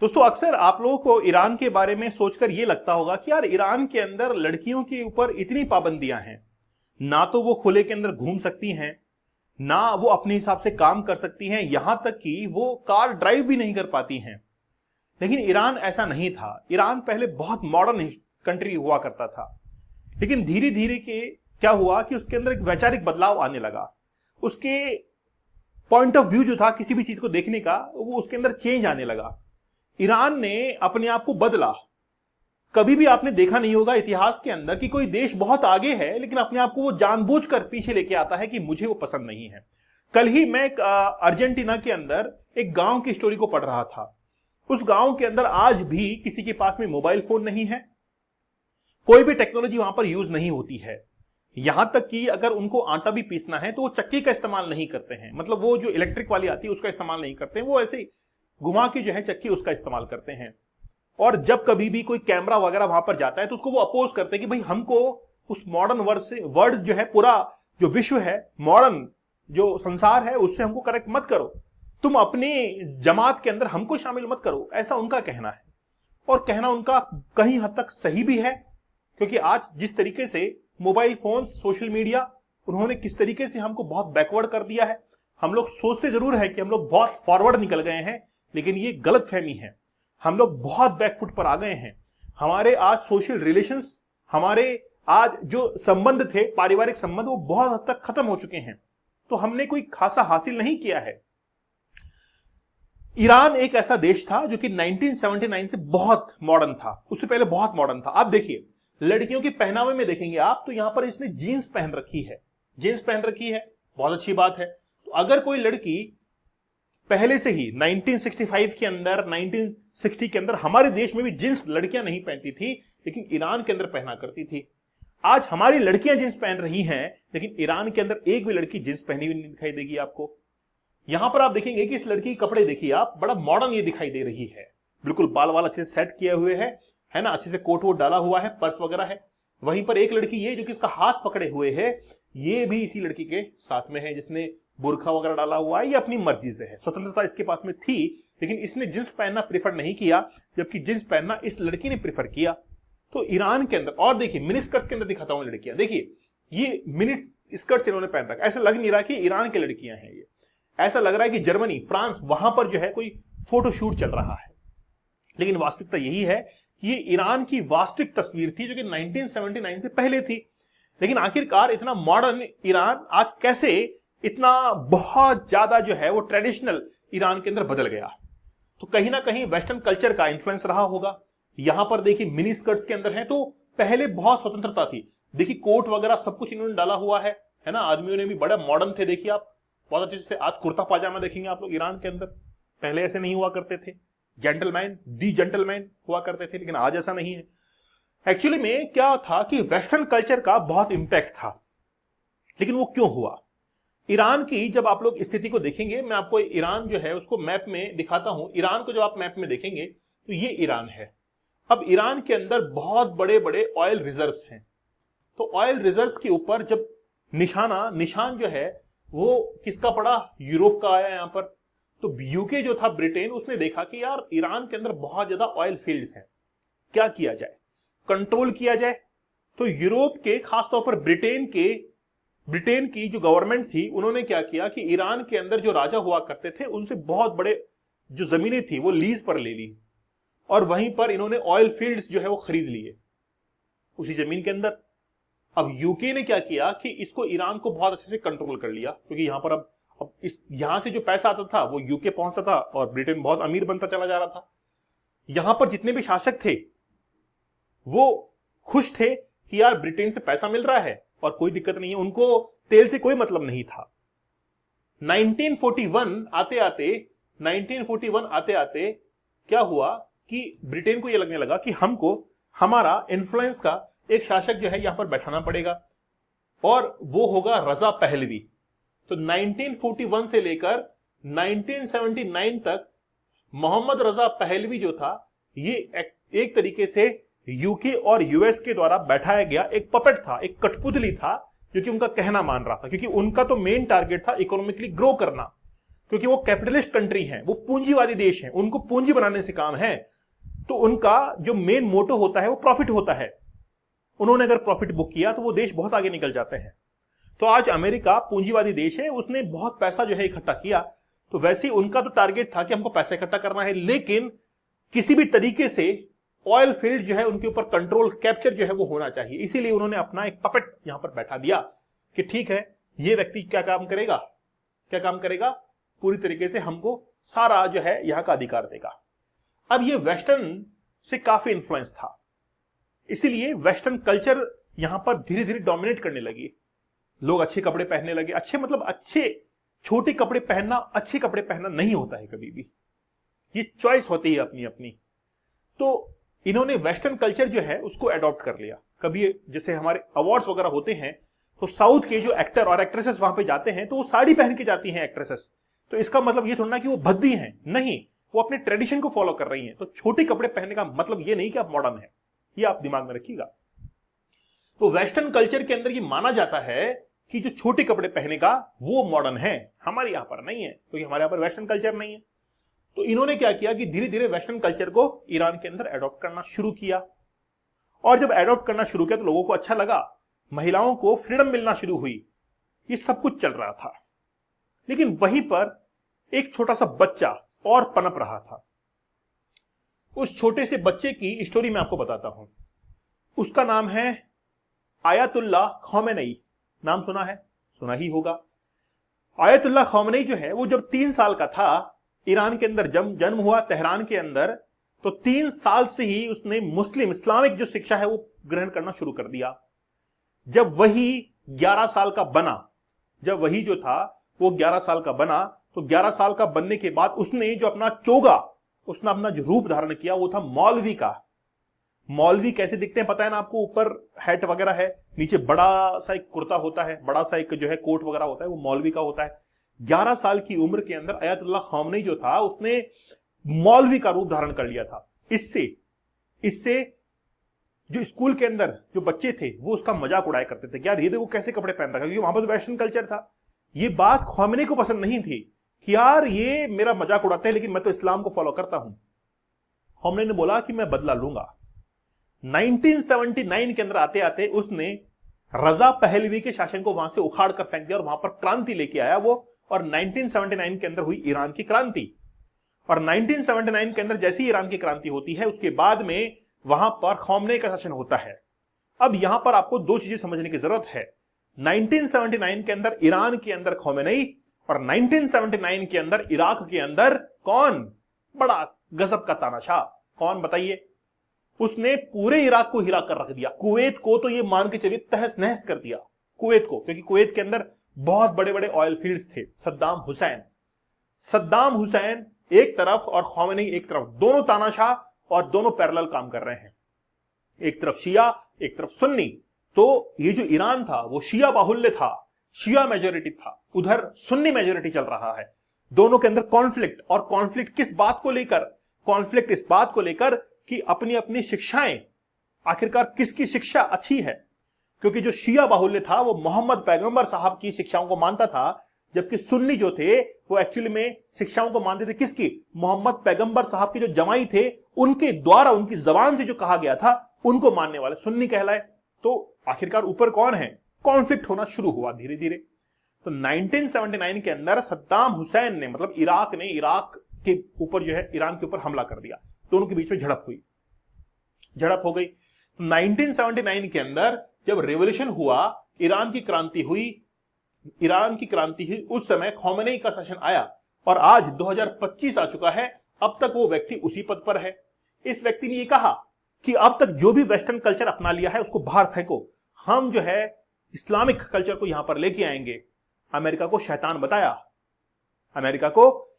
दोस्तों अक्सर आप लोगों को ईरान के बारे में सोचकर यह लगता होगा कि यार ईरान के अंदर लड़कियों के ऊपर इतनी पाबंदियां हैं, ना तो वो खुले के अंदर घूम सकती हैं, ना वो अपने हिसाब से काम कर सकती हैं, यहां तक कि वो कार ड्राइव भी नहीं कर पाती हैं। लेकिन ईरान ऐसा नहीं था। ईरान पहले बहुत मॉडर्न कंट्री हुआ करता था, लेकिन धीरे धीरे के क्या हुआ कि उसके अंदर एक वैचारिक बदलाव आने लगा। उसके पॉइंट ऑफ व्यू जो था किसी भी चीज को देखने का, वो उसके अंदर चेंज आने लगा। ईरान ने अपने आप को बदला। कभी भी आपने देखा नहीं होगा इतिहास के अंदर कि कोई देश बहुत आगे है लेकिन अपने आप को वो जानबूझकर पीछे लेके आता है कि मुझे वो पसंद नहीं है। कल ही मैं अर्जेंटीना के अंदर एक गांव की स्टोरी को पढ़ रहा था। उस गांव के अंदर आज भी किसी के पास में मोबाइल फोन नहीं है, कोई भी टेक्नोलॉजी वहां पर यूज नहीं होती है। यहां तक कि अगर उनको आटा भी पीसना है तो वो चक्की का इस्तेमाल नहीं करते हैं, मतलब वो जो इलेक्ट्रिक वाली आती है उसका इस्तेमाल नहीं करते हैं, वो ऐसे घुमा के जो है चक्की उसका इस्तेमाल करते हैं। और जब कभी भी कोई कैमरा वगैरह वहां पर जाता है तो उसको वो अपोज करते हैं कि भाई हमको उस मॉडर्न वर्ड जो है, पूरा जो विश्व है, मॉडर्न जो संसार है, उससे हमको कनेक्ट मत करो, तुम अपनी जमात के अंदर हमको शामिल मत करो, ऐसा उनका कहना है। और कहना उनका कहीं हद तक सही भी है, क्योंकि आज जिस तरीके से मोबाइल फोन, सोशल मीडिया, उन्होंने किस तरीके से हमको बहुत बैकवर्ड कर दिया है। हम लोग सोचते जरूर है कि हम लोग बहुत फॉरवर्ड निकल गए हैं, लेकिन ये गलत फहमी है। हम लोग बहुत बैकफुट पर आ गए हैं। हमारे आज सोशल रिलेशंस, हमारे आज जो संबंध थे, पारिवारिक संबंध, वो बहुत हद तक खत्म हो चुके हैं। तो हमने कोई खासा हासिल नहीं किया है। ईरान एक ऐसा देश था जो कि 1979 से बहुत मॉडर्न था, उससे पहले बहुत मॉडर्न था। आप देखिए लड़कियों के पहनावे में देखेंगे आप तो यहां पर इसने जीन्स पहन रखी है, जीन्स पहन रखी है, बहुत अच्छी बात है। तो अगर कोई लड़की पहले से ही 1965 के अंदर, 1960 के अंदर हमारे देश में भी जींस लड़कियां नहीं पहनती थी, लेकिन ईरान के अंदर पहना करती थी। आज हमारी लड़कियां जींस पहन रही हैं, लेकिन ईरान के अंदर एक भी लड़की जींस पहनी हुई नहीं दिखाई देगी आपको। यहां पर आप देखेंगे कि इस लड़की के कपड़े देखिए आप, बड़ा मॉडर्न ये दिखाई दे रही है, बिल्कुल बाल वाल अच्छे से सेट किए हुए है ना, अच्छे से कोट वोट डाला हुआ है, पर्स वगैरह है। वहीं पर एक लड़की ये जो कि इसका हाथ पकड़े हुए है, ये भी इसी लड़की के साथ में है, जिसने बुर्खा वगैरह डाला हुआ है। ये अपनी मर्जी से है, स्वतंत्रता इसके पास में थी, लेकिन इसने जींस पहनना प्रेफर नहीं किया, जबकि जींस पहनना इस लड़की ने प्रेफर किया। तो ईरान के अंदर, और देखिए मिनी स्कर्ट्स के अंदर दिखाता हूं लड़कियां, देखिए ये मिनी स्कर्ट्स इन्होंने पहन रखा। ऐसा लग नहीं रहा कि ईरान की लड़कियां हैं ये, ऐसा लग रहा है कि जर्मनी, फ्रांस, वहां पर जो है कोई फोटोशूट चल रहा है। लेकिन वास्तविकता यही है कि ये ईरान की वास्तविक तस्वीर थी जो कि 1979 से पहले थी। लेकिन आखिरकार इतना मॉडर्न ईरान आज कैसे इतना बहुत ज्यादा जो है वो ट्रेडिशनल ईरान के अंदर बदल गया? तो कहीं ना कहीं वेस्टर्न कल्चर का इंफ्लुएंस रहा होगा। यहां पर देखिए मिनी स्कर्ट्स के अंदर है, तो पहले बहुत स्वतंत्रता थी। देखिए कोट वगैरह सब कुछ इन्होंने डाला हुआ है ना, आदमियों ने भी बड़ा मॉडर्न थे। देखिए आप बहुत अच्छे से आज कुर्ता पाजामा देखेंगे आप लोग ईरान के अंदर, पहले ऐसे नहीं हुआ करते थे। जेंटलमैन, दी जेंटलमैन हुआ करते थे, लेकिन आज ऐसा नहीं है। एक्चुअली में क्या था कि वेस्टर्न कल्चर का बहुत इंपैक्ट था, लेकिन वो क्यों हुआ? ईरान की जब आप लोग स्थिति को देखेंगे, मैं आपको ईरान जो है उसको मैप में दिखाता हूं। ईरान को जब आप मैप में देखेंगे तो ये ईरान है। अब ईरान के अंदर बहुत बड़े बड़े ऑयल रिजर्व्स हैं। तो ऑयल रिजर्व्स के ऊपर जब निशान जो है वो किसका पड़ा? यूरोप का आया यहां पर। तो यूके जो था, ब्रिटेन, उसने देखा कि यार ईरान के अंदर बहुत ज्यादा ऑयल फील्ड्स हैं, क्या किया जाए, कंट्रोल किया जाए। तो यूरोप के, खासतौर पर ब्रिटेन की जो गवर्नमेंट थी, उन्होंने क्या किया कि ईरान के अंदर जो राजा हुआ करते थे उनसे बहुत बड़े जो जमीनें थी वो लीज पर ले ली, और वहीं पर इन्होंने ऑयल फील्ड्स जो है वो खरीद लिए उसी जमीन के अंदर। अब यूके ने क्या किया कि इसको, ईरान को बहुत अच्छे से कंट्रोल कर लिया, क्योंकि यहां पर अब यहां से जो पैसा आता था वो यूके पहुंचता था और ब्रिटेन बहुत अमीर बनता चला जा रहा था। यहां पर जितने भी शासक थे वो खुश थे कि यार ब्रिटेन से पैसा मिल रहा है और कोई दिक्कत नहीं है, उनको तेल से कोई मतलब नहीं था। 1941 आते आते क्या हुआ कि ब्रिटेन को यह लगने लगा कि हमको हमारा इन्फ्लुएंस का एक शासक जो है यहां पर बैठाना पड़ेगा, और वो होगा रजा पहलवी। तो 1941 से लेकर 1979 तक मोहम्मद रजा पहलवी जो था, ये एक तरीके से यूके और यूएस के द्वारा बैठाया गया एक पपेट था, एक कठपुतली था, जो कि उनका कहना मान रहा था, क्योंकि उनका तो मेन टारगेट था इकोनॉमिकली ग्रो करना। क्योंकि वो कैपिटलिस्ट कंट्री है, वो पूंजीवादी देश है, उनको पूंजी बनाने से काम है, तो उनका जो मेन मोटो होता है वो प्रॉफिट होता है। उन्होंने अगर प्रॉफिट बुक किया तो वो देश बहुत आगे निकल जाते हैं। तो आज अमेरिका पूंजीवादी देश है, उसने बहुत पैसा जो है इकट्ठा किया, तो वैसे ही उनका तो टारगेट था कि हमको पैसा इकट्ठा करना है, लेकिन किसी भी तरीके से ऑयल फील्ड जो है उनके ऊपर कंट्रोल कैप्चर जो है वो होना चाहिए। इसीलिए उन्होंने अपना एक पपेट यहां पर बैठा दिया कि ठीक है, ये व्यक्ति क्या काम करेगा, क्या काम करेगा, पूरी तरीके से हमको सारा जो है यहां का अधिकार देगा। अब ये वेस्टर्न से काफी इंफ्लुएंस था, इसीलिए वेस्टर्न कल्चर यहां पर धीरे धीरे डोमिनेट करने लगी। लोग अच्छे कपड़े पहनने लगे, अच्छे मतलब अच्छे, छोटे कपड़े पहनना अच्छे कपड़े पहनना नहीं होता है कभी भी, ये चॉइस होती है अपनी अपनी। तो इन्होंने वेस्टर्न कल्चर जो है उसको अडॉप्ट कर लिया। कभी जैसे हमारे अवार्ड्स वगैरह होते हैं तो साउथ के जो एक्टर और एक्ट्रेसेस वहां पे जाते हैं तो वो साड़ी पहन के जाती हैं एक्ट्रेसेस, तो इसका मतलब ये थोड़ा ना कि वो भद्दी हैं, नहीं, वो अपने ट्रेडिशन को फॉलो कर रही हैं। तो छोटे कपड़े पहनने का मतलब ये नहीं कि आप मॉडर्न है, ये आप दिमाग में रखिएगा। तो वेस्टर्न कल्चर के अंदर ये माना जाता है कि जो छोटे कपड़े पहनेगा वो मॉडर्न है, हमारे यहां पर नहीं है, क्योंकि हमारे यहां पर वेस्टर्न कल्चर नहीं है। तो इन्होंने क्या किया कि धीरे धीरे वेस्टर्न कल्चर को ईरान के अंदर एडॉप्ट करना शुरू किया, और जब एडॉप्ट करना शुरू किया तो लोगों को अच्छा लगा, महिलाओं को फ्रीडम मिलना शुरू हुई, ये सब कुछ चल रहा था। लेकिन वहीं पर एक छोटा सा बच्चा और पनप रहा था। उस छोटे से बच्चे की स्टोरी मैं आपको बताता हूं। उसका नाम है आयतुल्लाह खौमेनी। नाम सुना है, सुना ही होगा। आयतुल्लाह खौमेनी जो है वो जब 3 साल का था, ईरान के अंदर जन्म हुआ, तेहरान के अंदर, तो 3 साल से ही उसने मुस्लिम इस्लामिक जो शिक्षा है वो ग्रहण करना शुरू कर दिया। जब वही 11 साल का बना, जब वही जो था वो 11 साल का बना, तो 11 साल का बनने के बाद उसने जो अपना चोगा, उसने अपना जो रूप धारण किया वो था मौलवी का। मौलवी कैसे दिखते हैं पता है ना आपको, ऊपर हैट वगैरह है, नीचे बड़ा सा एक कुर्ता होता है, बड़ा सा एक जो है कोट वगैरह होता है, वो मौलवी का होता है। 11 साल की उम्र के अंदर आयतुल्लाह खौमेनी जो था उसने मौलवी का रूप धारण कर लिया था। इससे जो स्कूल के अंदर जो बच्चे थे वो उसका मजाक उड़ाया करते थे कि यार ये देखो कैसे कपड़े पहन रहा है, क्योंकि वहां पर वेस्टर्न कल्चर था। ये बात खौमेनी को पसंद नहीं थी कि यार ये मेरा मजाक उड़ाते हैं, लेकिन मैं तो इस्लाम को फॉलो करता हूं। खौमेनी ने बोला कि मैं बदला लूंगा। 1979 के अंदर आते आते उसने रजा पहलवी के शासन को वहां से उखाड़ कर फेंक दिया और वहां पर क्रांति लेके आया वो, और 1979 के अंदर हुई ईरान की क्रांति। और 1979 के अंदर जैसी ईरान की क्रांति होती है उसके बाद में वहां पर खौमेनी का शासन होता है। अब यहां पर आपको 2 चीजें समझने की जरूरत है। 1979 के अंदर ईरान के अंदर खौमेनी, और 1979 के अंदर इराक के अंदर कौन, बड़ा गजब का तानाशाह, कौन बताइए? उसने पूरे इराक को हिला कर रख दिया। कुवैत को तो ये मान के चलिए तहस नहस कर दिया, कुवैत को, क्योंकि कुवैत के अंदर बहुत बड़े बड़े ऑयल फील्ड्स थे। सद्दाम हुसैन एक तरफ और खौमेनी एक तरफ, दोनों तानाशाह और दोनों पैरेलल काम कर रहे हैं, एक तरफ शिया एक तरफ सुन्नी। तो ये जो ईरान था वो शिया बाहुल्य था, शिया मेजोरिटी था, उधर सुन्नी मेजोरिटी चल रहा है। दोनों के अंदर कॉन्फ्लिक्ट, और कॉन्फ्लिक्ट किस बात को लेकर? कॉन्फ्लिक्ट इस बात को लेकर कि अपनी अपनी शिक्षाएं, आखिरकार किसकी शिक्षा अच्छी है, क्योंकि जो शिया बाहुल्य था वो मोहम्मद पैगंबर साहब की शिक्षाओं को मानता था, जबकि सुन्नी जो थे वो एक्चुअली में शिक्षाओं को मानते थे किसकी? मोहम्मद पैगंबर साहब के जो जमाई थे उनके द्वारा, उनकी जबान से जो कहा गया था उनको मानने वाले सुन्नी कहलाए। तो आखिरकार ऊपर कौन है? कॉन्फ्लिक्ट होना शुरू हुआ धीरे धीरे। तो 1979 के अंदर सद्दाम हुसैन ने, मतलब इराक ने, इराक के ऊपर जो है ईरान के ऊपर हमला कर दिया। दोनों के बीच में झड़प हो गई। तो 1979 के अंदर जब रेवोल्यूशन हुआ, ईरान की क्रांति हुई, उस समय खौमेनी का शासन आया, और आज 2025 आ चुका है, अब तक वो व्यक्ति उसी पद पर है। इस व्यक्ति ने ये कहा कि अब तक जो भी वेस्टर्न कल्चर अपना लिया है उसको बाहर फेंको, हम जो है इस्लामिक कल्चर को यहां पर लेके आएंगे। अमेरिका को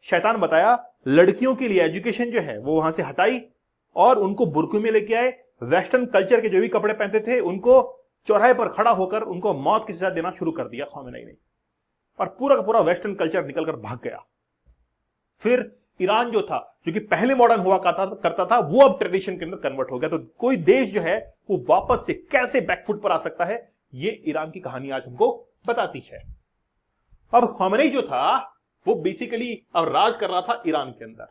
शैतान बताया, लड़कियों के लिए एजुकेशन जो है वो वहां से हटाई और उनको बुर्के में लेके आए। वेस्टर्न कल्चर के जो भी कपड़े पहनते थे उनको चौराहे पर खड़ा होकर उनको मौत की सजा देना शुरू कर दिया खौमेनी ने, और पूरा का पूरा वेस्टर्न कल्चर निकलकर भाग गया। फिर ईरान जो था, जो कि पहले मॉडर्न हुआ करता था, वो अब ट्रेडिशन के अंदर कन्वर्ट हो गया। तो कोई देश जो है वो वापस से कैसे बैकफुट पर आ सकता है, ये ईरान की कहानी आज हमको बताती है। अब खौमेनी जो था वो बेसिकली अब राज कर रहा था ईरान के अंदर,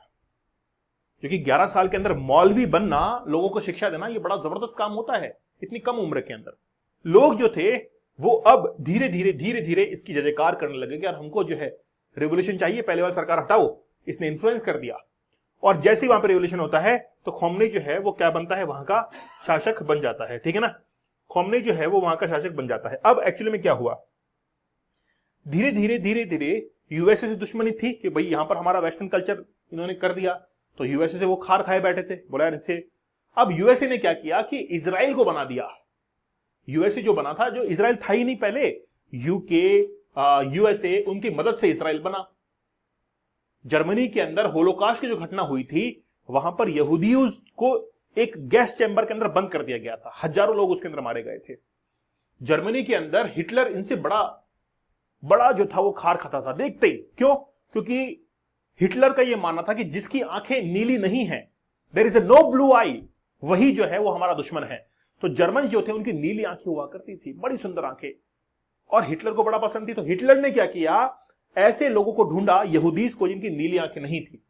क्योंकि 11 साल के अंदर मौलवी बनना, लोगों को शिक्षा देना, ये बड़ा जबरदस्त काम होता है इतनी कम उम्र के अंदर। लोग जो थे वो अब धीरे धीरे इसकी जय जयकार करने लगे कि यार हमको जो है रेवोल्यूशन चाहिए, पहले वाली सरकार हटाओ। इसने इन्फ्लुएंस कर दिया, और जैसे ही वहां पर रेवोल्यूशन होता है तो खोमनी जो है वो क्या बनता है, वहां का शासक बन जाता है, ठीक है ना। खोमनी जो है वो वहां का शासक बन जाता है। अब एक्चुअली में क्या हुआ, धीरे धीरे यूएसए से दुश्मनी थी कि भाई यहां पर हमारा वेस्टर्न कल्चर इन्होंने कर दिया, तो यूएसए से वो खार खाए बैठे थे, बोला यार इससे। अब यूएसए ने क्या किया कि इजराइल को बना दिया। यूएसए जो बना था, जो इजराइल था ही नहीं पहले, यूके, यूएसए, उनकी मदद से इजराइल बना। जर्मनी के अंदर होलोकास्ट की जो घटना हुई थी, वहां पर यहूदियों को एक गैस चैम्बर के अंदर बंद कर दिया गया था, हजारों लोग उसके अंदर मारे गए थे। जर्मनी के अंदर हिटलर इनसे बड़ा जो था वो खार खाता था देखते ही। क्यों? क्योंकि हिटलर का ये मानना था कि जिसकी आंखें नीली नहीं है, there is a no blue eye, वही जो है वो हमारा दुश्मन है। तो जर्मन जो थे उनकी नीली आंखें हुआ करती थी, बड़ी सुंदर आंखें, और हिटलर को बड़ा पसंद थी। तो हिटलर ने क्या किया, ऐसे लोगों को ढूंढा, यहूदीस को, जिनकी नीली आंखें नहीं थी,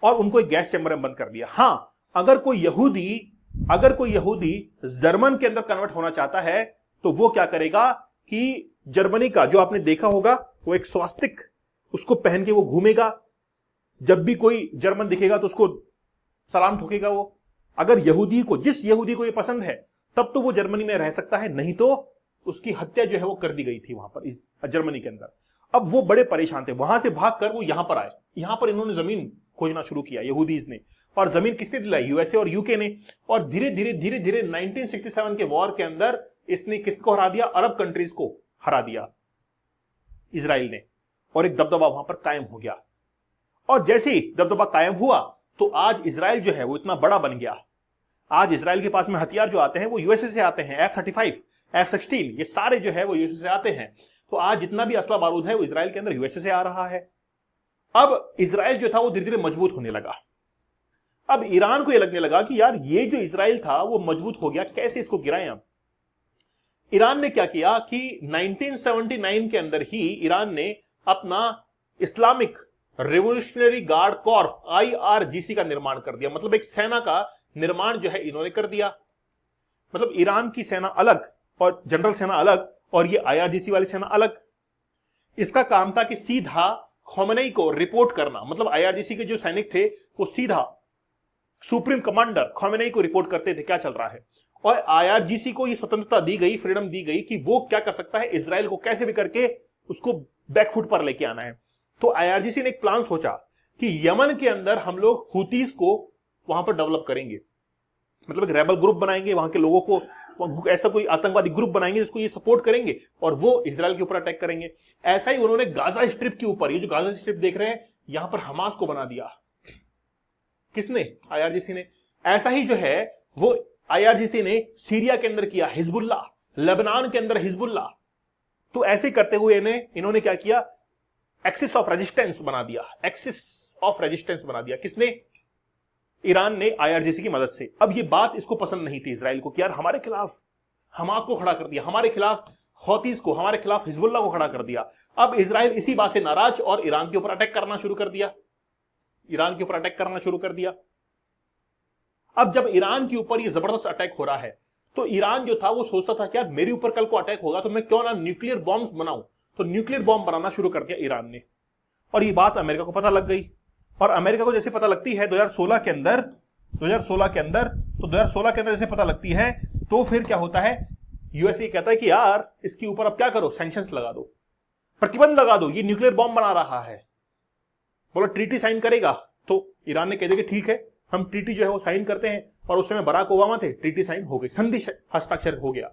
और उनको एक गैस चैम्बर में बंद कर दिया। हां, अगर कोई यहूदी जर्मन के अंदर कन्वर्ट होना चाहता है तो वो क्या करेगा कि जर्मनी का, जो आपने देखा होगा, वो एक स्वास्तिक उसको पहन के वो घूमेगा, जब भी कोई जर्मन दिखेगा तो उसको सलाम ठोकेगा वो। अगर जिस यहूदी को ये पसंद है तब तो वो जर्मनी में रह सकता है, नहीं तो उसकी हत्या जो है वो कर दी गई थी वहां पर इस जर्मनी के अंदर। अब वो बड़े परेशान थे, वहां से भागकर वो यहां पर आए। यहां पर इन्होंने जमीन खोजना शुरू किया, यहूदीज ने, और जमीन किसने दिलाई, यूएसए और यूके ने। और धीरे धीरे 1967 के वॉर के अंदर इसने किसको हरा दिया, अरब कंट्रीज को हरा दिया इजराइल ने, और एक दबदबा वहां पर कायम हो गया। और जैसे ही दबदबा कायम हुआ तो आज इजराइल जो है वो इतना बड़ा बन गया। आज इजराइल के पास में हथियार जो आते हैं वो यूएसए से आते हैं, F-35, F-16, ये सारे जो है वो यूएसए से आते हैं। तो आज जितना भी असला बारूद है वो इजराइल के अंदर यूएसए से आ रहा है। अब इजराइल जो था वो धीरे धीरे मजबूत होने लगा। अब ईरान को ये लगने लगा कि यार ये जो इजराइल था वो मजबूत हो गया, कैसे इसको गिराएं। अब ईरान ने क्या किया कि 1979 के अंदर ही ईरान ने अपना Islamic revolutionary guard Corp IRGC का निर्माण कर दिया। मतलब एक सेना का निर्माण जो है इन्होंने कर दिया। मतलब ईरान की सेना अलग और जनरल सेना अलग, और ये IRGC वाली सेना अलग। इसका काम था कि सीधा खोमेनी को रिपोर्ट करना। मतलब IRGC के जो सैनिक थे वो सीधा सुप्रीम कमांडर खोमेनी को रिपोर्ट करते थे क्या चल रहा है। और IRGC को ये स्वतंत्रता दी गई, फ्रीडम दी गई कि वो क्या कर सकता है, इजराइल को कैसे भी करके उसको बैकफुट पर लेके आना है। तो IRGC ने एक प्लान सोचा कि यमन के अंदर हम लोग हुतीस को वहां पर डेवलप करेंगे। मतलब एक रेबल ग्रुप बनाएंगे, वहां के लोगों को ऐसा कोई आतंकवादी ग्रुप बनाएंगे जिसको ये सपोर्ट करेंगे, और वो इजराइल के ऊपर अटैक करेंगे। ऐसा ही उन्होंने गाजा स्ट्रिप के ऊपर, ये जो गाजा स्ट्रिप देख रहे हैं, यहां पर हमास को बना दिया। किसने? IRGC ने। ऐसा ही जो है वो IRGC ने सीरिया के अंदर किया, हिजबुल्लाह, लेबनान के अंदर हिजबुल्लाह। तो ऐसे करते हुए इन्होंने क्या किया, एक्सिस ऑफ रेजिस्टेंस बना दिया। एक्सिस ऑफ रेजिस्टेंस बना दिया किसने? ईरान ने IRGC की मदद से। अब ये बात इसको पसंद नहीं थी इजराइल को कि यार हमारे खिलाफ हमास को खड़ा कर दिया, हमारे खिलाफ हौतीस को, हमारे खिलाफ हिजबुल्लाह को खड़ा कर दिया। अब इजराइल इसी बात से नाराज और ईरान के ऊपर अटैक करना शुरू कर दिया। ईरान के ऊपर अटैक करना शुरू कर दिया। अब जब ईरान के ऊपर ये जबरदस्त अटैक हो रहा है तो ईरान जो था वो सोचता था कि यार मेरे ऊपर कल को अटैक होगा तो मैं क्यों ना न्यूक्लियर बॉम्ब्स बनाऊं। तो न्यूक्लियर बॉम्ब बनाना शुरू कर दिया ईरान ने, और ये बात अमेरिका को पता लग गई। और अमेरिका को जैसे पता लगती है 2016 के अंदर जैसे पता लगती है, तो फिर क्या होता है, यूएसए कहता है कि यार इसके ऊपर अब क्या करो, सैंक्शंस लगा दो, प्रतिबंध लगा दो, ये न्यूक्लियर बॉम्ब बना रहा है। बोलो ट्रीटी साइन करेगा? तो ईरान ने कह दिया कि ठीक है, हम ट्रीटी जो है वो साइन करते हैं। और उस समय बराक ओबामा थे, ट्रीटी साइन हो गई, संधि हस्ताक्षर हो गया।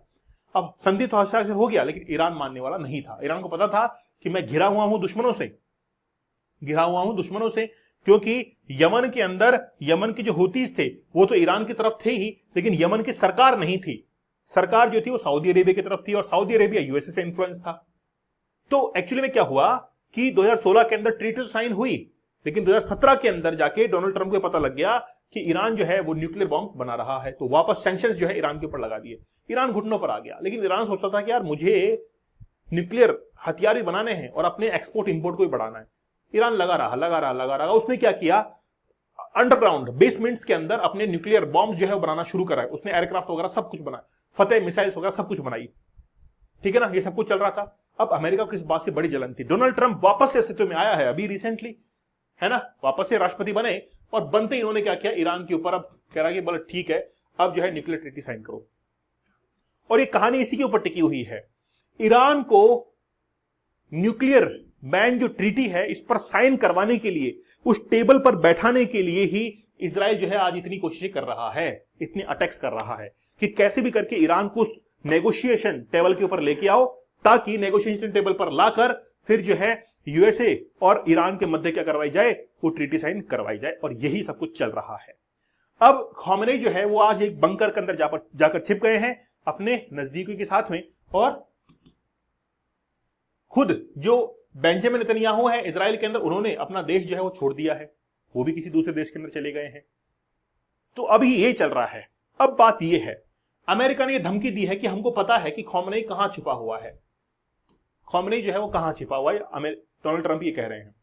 अब संधि तो हस्ताक्षर हो गया, लेकिन ईरान मानने वाला नहीं था। ईरान को पता था कि मैं घिरा हुआ हूं दुश्मनों से, क्योंकि यमन के अंदर यमन के जो हुतीस थे वो तो ईरान की तरफ थे ही, लेकिन यमन की सरकार नहीं थी। सरकार जो थी वो सऊदी अरेबिया की तरफ थी, और सऊदी अरेबिया यूएसए से इन्फ्लुएंस था। तो एक्चुअली में क्या हुआ कि 2016 के अंदर ट्रीटी तो साइन हुई, लेकिन 2017 के अंदर जाके डोनाल्ड ट्रंप को पता लग गया कि ईरान जो है वो न्यूक्लियर बॉम्ब बना रहा है, तो वापस सैंक्शंस जो है ईरान के ऊपर लगा दिए। ईरान घुटनों पर आ गया। लेकिन ईरान सोचता था कि यार मुझे न्यूक्लियर हथियार भी बनाने हैं और अपने एक्सपोर्ट इंपोर्ट को भी बढ़ाना है। ईरान लगा रहा। उसने क्या किया, अंडरग्राउंड बेसमेंट्स के अंदर अपने न्यूक्लियर बॉम्ब्स जो है वो बनाना शुरू करा है। उसने एयरक्राफ्ट वगैरह सब कुछ बनाया, फतेह मिसाइल्स वगैरह सब कुछ बनाई, ठीक है ना, ये सब कुछ चल रहा था। अब अमेरिका को इस बात से बड़ी जलन थी। डोनाल्ड ट्रंप वापस से अस्तित्व में आया है अभी रिसेंटली, है ना, वापस से राष्ट्रपति बने और बनते ही इन्होंने क्या किया, ईरान के ऊपर अब कह रहा कि बोले ठीक है अब जो है न्यूक्लियर ट्रीटी साइन करो। और ये कहानी इसी के ऊपर टिकी हुई है। ईरान को न्यूक्लियर बैन जो ट्रीटी है इस पर साइन करवाने के लिए, उस टेबल पर बैठाने के लिए ही इजराइल जो है आज इतनी कोशिशें कर रहा है, इतने अटैक्स कर रहा है कि कैसे भी करके ईरान को नेगोशिएशन टेबल के ऊपर लेके आओ, ताकि नेगोशिएशन टेबल पर लाकर फिर जो है यूएसए और ईरान के मध्य क्या करवाई जाए, वो ट्रीटी साइन करवाई जाए। और यही सब कुछ चल रहा है। अब खामेनेई जो है वो आज एक बंकर के अंदर जाकर छिप गए हैं अपने नजदीकी के साथ में, और खुद जो बेंजामिन नेतन्याहू है इजराइल के अंदर, उन्होंने अपना देश जो है वो छोड़ दिया है, वो भी किसी दूसरे देश के अंदर चले गए हैं। तो अभी ये चल रहा है। अब बात ये है, अमेरिका ने ये धमकी दी है कि हमको पता है कि खामेनेई कहां छिपा हुआ है, खामेनेई जो है वो कहां छिपा हुआ है, डोनाल्ड ट्रंप ये कह रहे हैं।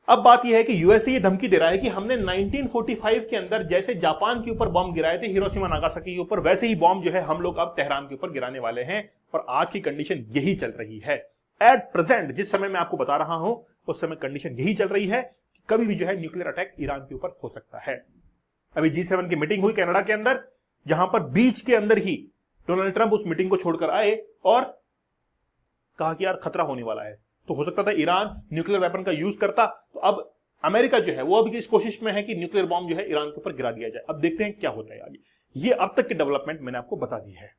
अब बात यह है कि यूएसए ये धमकी दे रहा है कि हमने 1945 के अंदर जैसे जापान के ऊपर बॉम्ब गिराए थे हिरोशिमा नागासाकी के ऊपर, वैसे ही बॉम्ब जो है हम लोग अब तेहरान के ऊपर गिराने वाले हैं। और आज की कंडीशन यही चल रही है एट प्रेजेंट। जिस समय मैं आपको बता रहा हूं उस समय कंडीशन यही चल रही है कि कभी भी जो है न्यूक्लियर अटैक ईरान के ऊपर हो सकता है। अभी G7 की मीटिंग हुई कनाडा के अंदर, जहां पर बीच के अंदर ही डोनाल्ड ट्रंप उस मीटिंग को छोड़कर आए और कहा कि यार खतरा होने वाला है। तो हो सकता था ईरान न्यूक्लियर वेपन का यूज करता, तो अब अमेरिका जो है वो अभी इस कोशिश में है कि न्यूक्लियर बॉम्ब जो है ईरान के ऊपर गिरा दिया जाए। अब देखते हैं क्या होता है आगे। ये अब तक की डेवलपमेंट मैंने आपको बता दी है।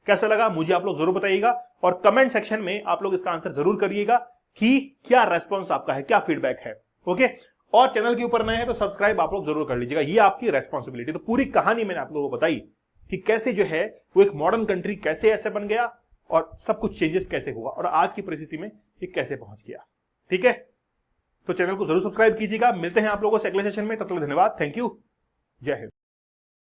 कैसा लगा मुझे आप लोग जरूर बताइएगा, और कमेंट सेक्शन में आप लोग इसका आंसर जरूर करिएगा कि क्या रेस्पॉन्स आपका है, क्या फीडबैक है। ओके, और चैनल के ऊपर नए हैं तो सब्सक्राइब आप लोग जरूर कर लीजिएगा, ये आपकी रेस्पॉन्सिबिलिटी। तो पूरी कहानी मैंने आप लोगों को बताई कि कैसे जो है वो एक मॉडर्न कंट्री कैसे ऐसे बन गया और सब कुछ चेंजेस कैसे हुआ और आज की परिस्थिति में ये कैसे पहुंच गया। ठीक है, तो चैनल को जरूर सब्सक्राइब कीजिएगा। मिलते हैं आप लोगों से अगले सेशन में, तब तक धन्यवाद, थैंक यू, जय हिंद।